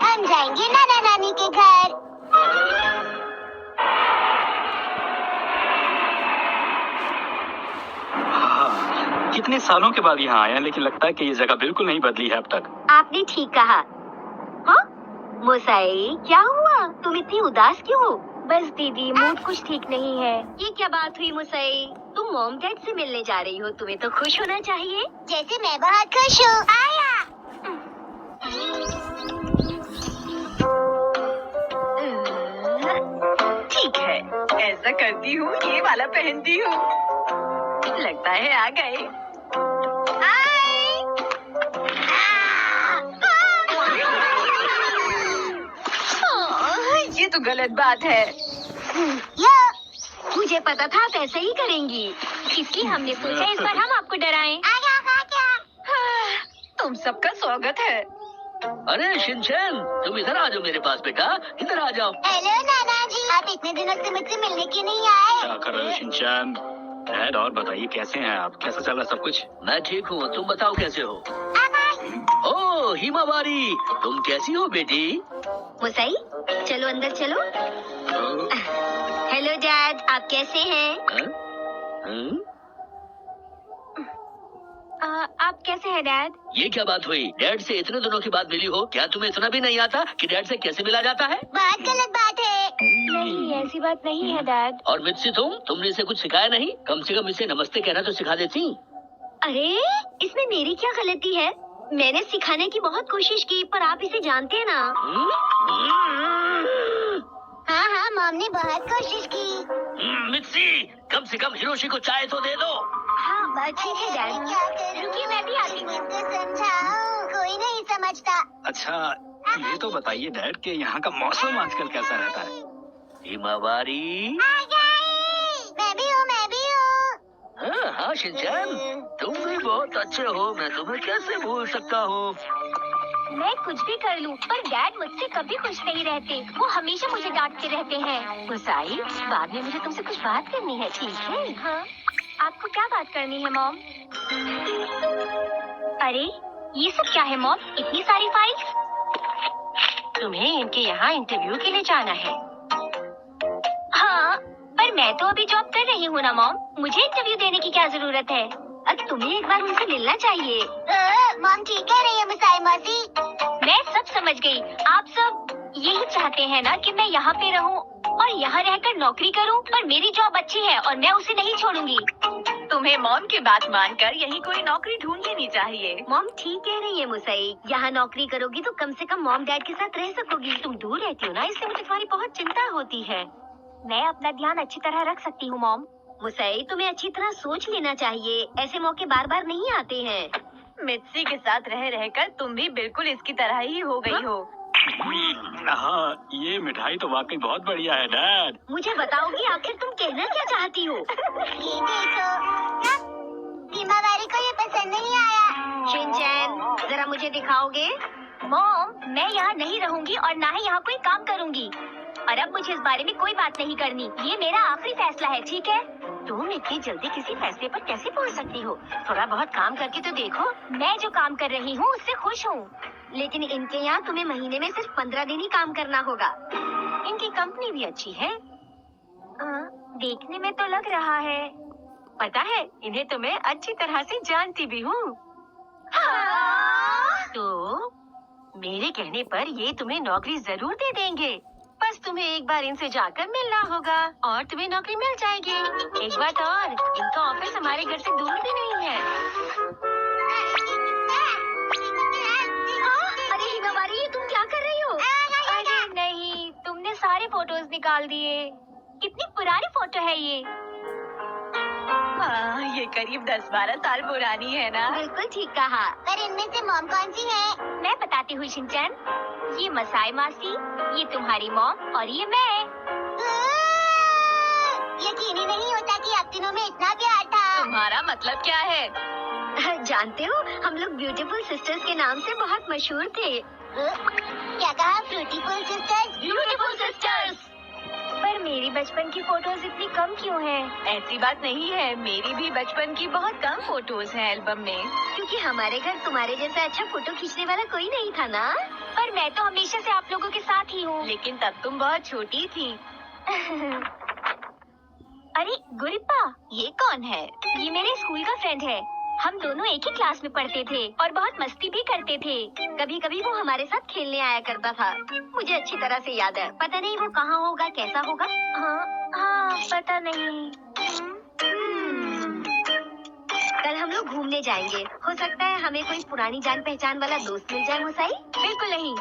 हम जाएंगे नाना नानी के घर। कितने सालों के बाद यहाँ आए हैं, लेकिन लगता है कि ये जगह बिल्कुल नहीं बदली है अब तक। आपने ठीक कहा। हाँ मोसाई, क्या हुआ? तुम इतनी उदास क्यों हो? बस दीदी, मूड कुछ ठीक नहीं है। ये क्या बात हुई मुसई? तुम मॉम डैड से मिलने जा रही हो, तुम्हें तो खुश होना चाहिए। जैसे मैं बहुत खुश हूँ। आया। ठीक है, ऐसा करती हूँ, ये वाला पहनती हूँ। लगता है आ गए। ये तो गलत बात है। मुझे पता था आप ऐसे ही करेंगी, इसलिए हमने सोचा इस बार हम आपको डराएं। तुम सबका स्वागत है। अरे शिनचैन, तुम इधर आ जाओ मेरे पास बेटा, इधर आ जाओ। हेलो नाना जी, आप इतने दिनों से मुझसे मिलने क्यों नहीं आए? क्या कर रहे हो शिनचैन? डैड, और बताइए कैसे हैं आप? कैसा चल रहा है सब कुछ? मैं ठीक हूँ, तुम बताओ कैसे हो? ओ हिमावारी, तुम कैसी हो बेटी? मुसई, चलो अंदर चलो। हेलो डैड, आप कैसे हैं? हाँ? आप कैसे हैं डैड? ये क्या बात हुई? डैड से इतने दिनों के बाद मिली हो, क्या तुम्हें इतना भी नहीं आता कि डैड से कैसे मिला जाता है? बहुत गलत बात है। नहीं, ऐसी बात नहीं है डैड। और मित्सी तुमने इसे कुछ सिखाया नहीं? कम से कम इसे नमस्ते कहना तो सिखा देती। अरे, इसमें मेरी क्या गलती है? मैंने सिखाने की बहुत कोशिश की, पर आप इसे जानते हैं ना। हाँ हाँ, मॉम ने बहुत कोशिश की। मित्सी, कम से कम हिरोशी को चाय तो दे दो। हाँ, बात ठीक है डैड। रुकिए, मैं भी आती हूँ। समझाओ, कोई नहीं समझता। अच्छा, ये तो बताइए डैड कि यहाँ का मौसम आजकल कैसा रहता है? हिमावारी। मैं भी हूँ, मैं भी हूँ। हाँ हाँ शिनचैन, तुम भी बहुत अच्छे हो, मैं तुम्हें कैसे भूल सकता हूँ? मैं कुछ भी कर लूं, पर डैड मुझसे कभी खुश नहीं रहते। वो हमेशा मुझे डांटते रहते हैं। मुसाई, बाद में मुझे तुमसे कुछ बात करनी है, ठीक है? हाँ। आपको क्या बात करनी है मॉम? अरे, ये सब क्या है मॉम? इतनी सारी फाइल्स? तुम्हें इनके यहाँ इंटरव्यू के लिए जाना है। हाँ, पर मैं तो अभी जॉब कर रही हूँ ना मॉम। मुझे इंटरव्यू देने की क्या जरूरत है? अब तुम्हें एक बार मुझसे मिलना चाहिए। मॉम ठीक कह रही है मुसाई मौसी। मैं सब समझ गई। आप सब यही चाहते हैं ना कि मैं यहाँ पे रहूँ और यहाँ रहकर नौकरी करूँ, पर मेरी जॉब अच्छी है और मैं उसे नहीं छोड़ूंगी। तुम्हें मॉम की बात मानकर यही कोई नौकरी ढूंढ लेनी चाहिए। मॉम ठीक कह रही है मुसई, यहाँ नौकरी करोगी तो कम से कम मॉम डैड के साथ रह सकोगी। तुम दूर रहती हो ना, इससे मुझे तुम्हारी बहुत चिंता होती है। मैं अपना ध्यान अच्छी तरह रख सकती हूँ मॉम। मुसई, तुम्हें अच्छी तरह सोच लेना चाहिए, ऐसे मौके बार बार नहीं आते हैं। मित्सी के साथ रह रहकर तुम भी बिल्कुल इसकी तरह ही हो गई हो। हाँ, ये मिठाई तो वाकई बहुत बढ़िया है डैड। मुझे बताओगी आखिर तुम कहना क्या चाहती हो? ये देखो, हिमावारी को ये पसंद नहीं आया। शिनचैन, जरा मुझे दिखाओगे? मॉम, मैं यहाँ नहीं रहूंगी और ना ही यहाँ कोई काम करूंगी। और अब मुझे इस बारे में कोई बात नहीं करनी। ये मेरा आखिरी फैसला है, ठीक है? तुम इतनी जल्दी किसी फैसले पर कैसे पहुँच सकती हो? थोड़ा बहुत काम करके तो देखो। मैं जो काम कर रही हूँ उससे खुश हूँ। लेकिन इनके यहाँ तुम्हें महीने में सिर्फ 15 दिन ही काम करना होगा। इनकी कंपनी भी अच्छी है। देखने में तो लग रहा है। पता है, इन्हें तो मैं अच्छी तरह से जानती भी हूँ। तो मेरे कहने पर ये तुम्हें नौकरी जरूर दे देंगे। बस तुम्हें एक बार इनसे जाकर मिलना होगा और तुम्हें नौकरी मिल जाएगी। एक बात और, इनका ऑफिस हमारे घर से दूर भी नहीं है। अरे हिमावारी, ये तुम क्या कर रही हो? अरे नहीं, तुमने सारे फोटोज निकाल दिए। कितनी पुरानी फोटो है ये? ये करीब 10-12 साल पुरानी है ना? बिल्कुल ठीक कहा। पर इनमें से मॉम कौन सी है? मैं बताती हूँ शिनचैन। ये मसाई मासी, ये तुम्हारी मॉम और ये मैं। यकीन ही नहीं होता कि आप तीनों में इतना प्यार था। तुम्हारा मतलब क्या है? जानते हो, हम लोग ब्यूटीफुल सिस्टर्स के नाम से बहुत मशहूर थे। क्या कहा? Beautiful sisters? Beautiful sisters. पर मेरी बचपन की फोटोज इतनी कम क्यों हैं? ऐसी बात नहीं है, मेरी भी बचपन की बहुत कम फोटोज हैं एल्बम में। क्योंकि हमारे घर तुम्हारे जैसा अच्छा फोटो खींचने वाला कोई नहीं था ना। पर मैं तो हमेशा से आप लोगों के साथ ही हूँ। लेकिन तब तुम बहुत छोटी थी। अरे गुरिप्पा, ये कौन है? ये मेरे स्कूल का फ्रेंड है। हम दोनों एक ही क्लास में पढ़ते थे और बहुत मस्ती भी करते थे। कभी कभी वो हमारे साथ खेलने आया करता था। मुझे अच्छी तरह से याद है। पता नहीं वो कहाँ होगा, कैसा होगा। हाँ, पता नहीं। कल हम लोग घूमने जाएंगे। हो सकता है हमें कोई पुरानी जान पहचान वाला दोस्त मिल जाए। मुसाई? बिल्कुल नहीं।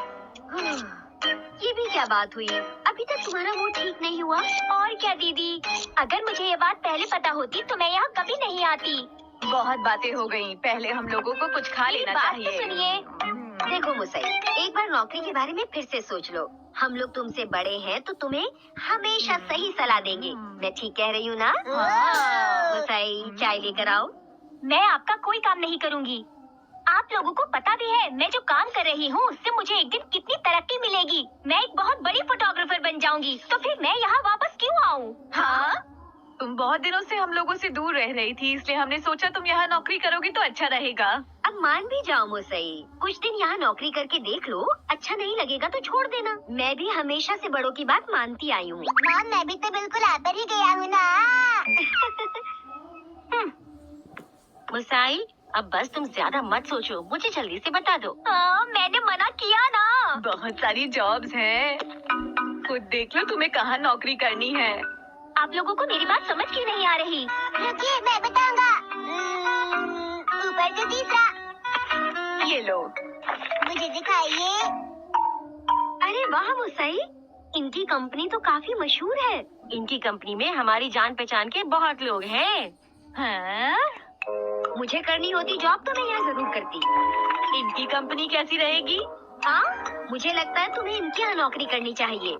ये भी क्या बात हुई? अभी तक तुम्हारा मूड ठीक नहीं हुआ? और क्या दीदी, अगर मुझे ये बात पहले पता होती तो मैं यहाँ कभी नहीं आती। बहुत बातें हो गई। पहले हम लोगों को कुछ खा लेना बात चाहिए। तो सुनिए। देखो मुसाई, एक बार नौकरी के बारे में फिर से सोच लो। हम लोग तुमसे बड़े हैं तो तुम्हें हमेशा सही सलाह देंगे। मैं ठीक कह रही हूँ ना? मुसाई, चाय लेकर आओ। मैं आपका कोई काम नहीं करूँगी। आप लोगों को पता भी है मैं जो काम कर रही हूँ उससे मुझे एक दिन कितनी तरक्की मिलेगी। मैं एक बहुत बड़ी फोटोग्राफर बन जाऊंगी। तो फिर मैं यहाँ वापस क्यों आऊँ? हाँ, तुम बहुत दिनों से हम लोगों से दूर रह रही थी, इसलिए हमने सोचा तुम यहाँ नौकरी करोगी तो अच्छा रहेगा। अब मान भी जाओ मुसई, कुछ दिन यहाँ नौकरी करके देख लो। अच्छा नहीं लगेगा तो छोड़ देना। मैं भी हमेशा से बड़ों की बात मानती आई हूँ। मॉम, मैं भी तो बिल्कुल आकर ही गया हूँ ना। मुसाई, अब बस तुम ज्यादा मत सोचो, मुझे जल्दी से बता दो। मैंने मना किया ना। बहुत सारी जॉब्स हैं, खुद देख लो तुम्हें कहाँ नौकरी करनी है। आप लोगों को मेरी बात समझ क्यों नहीं आ रही? रुकिए, मैं बताऊंगा। ऊपर से तीसरा। ये लो। मुझे दिखाइए। अरे वाह मुसाई, इनकी कंपनी तो काफी मशहूर है। इनकी कंपनी में हमारी जान पहचान के बहुत लोग हैं। हाँ? मुझे करनी होती जॉब तो मैं यहाँ जरूर करती। इनकी कंपनी कैसी रहेगी? हाँ, मुझे लगता है तुम्हें इनके यहाँ नौकरी करनी चाहिए।